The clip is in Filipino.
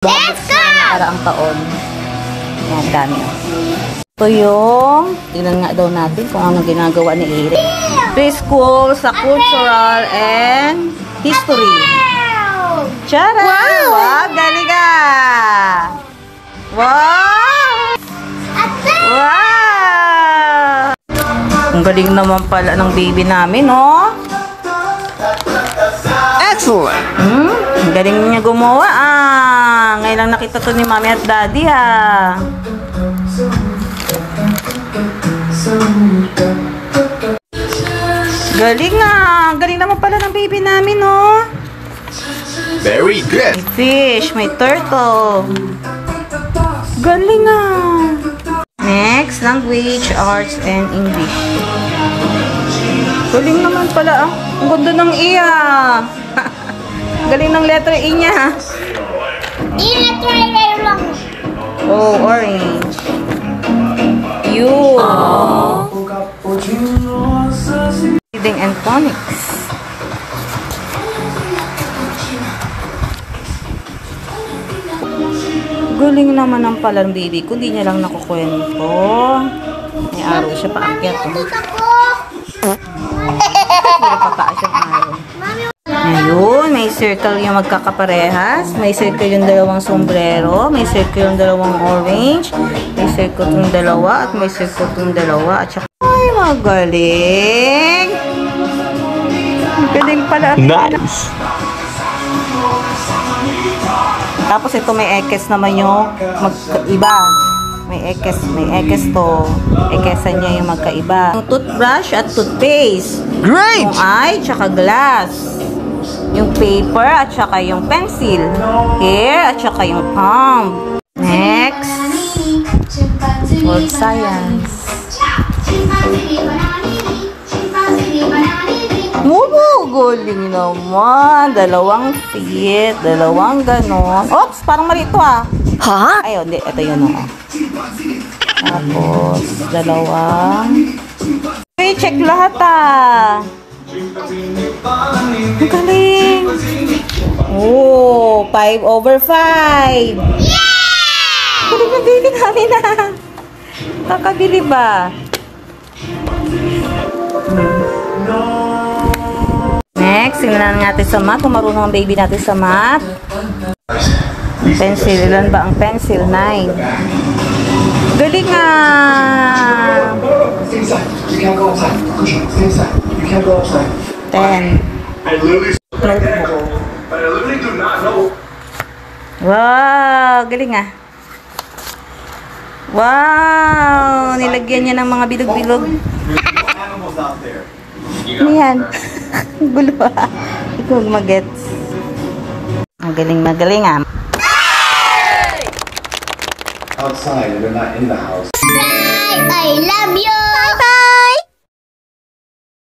Let's go! Para ang taon. Yan, dami. Ito yung, tingnan nga daw natin kung anong ginagawa ni Eric. Preschool sa cultural and history. Tara! Wow! Galing ka! Wow! Wow! Ang galing naman pala ng baby namin, no? Excellent! Ang galing niya gumawa, Ngayon lang nakita to ni Mommy at Daddy, Galing, Galing naman pala ng baby namin, no? Very good! May fish, may turtle. Galing, Next, language, arts, and English. Galing naman pala, Ang ganda ng iya. Galing ng letter E niya. letter A lang. Oh, orange. U. Reading and phonics. Galing naman ang pala ng baby ko. Hindi niya lang nakukwento. May araw siya paakyat. May pataas yung araw. Ngayon, may circle yung magkakaparehas. May circle yung dalawang sombrero. May circle yung dalawang orange. May circle yung dalawa. At may circle yung dalawa. At saka, ay, magaling! Galing pala. Nice! Tapos ito may ekes naman yung magkaiba. May ekes to. Ekesan niya yung magkaiba. Yung toothbrush at toothpaste. Great! Yung eye, tsaka glass. Yung paper, at saka yung pencil. Hair, at saka yung palm. Next. World science. Galing naman. Dalawang feet, dalawang ganon. Oops, parang mali ito Ha? Ayun, ito yun Tapos, dalawang. Okay, check lahat Ang galing. Oh, 5/5. Yeah! Galing na baby namin Kakabili ba? Next, tingnan natin sa math. Kung marunong ang baby natin sa math. Pencil. Ilan ba ang pencil? 9. Galing You can't go outside. Cushion, stay inside. You can't go outside. 10. I literally do not know. Wow! Galing Wow! Nilagyan niya ng mga bilog-bilog. Animals out there. Ano yan? Gulo Ikaw mag-gets. Ang galing Outside, they're not in the house. I love you. Bye-bye!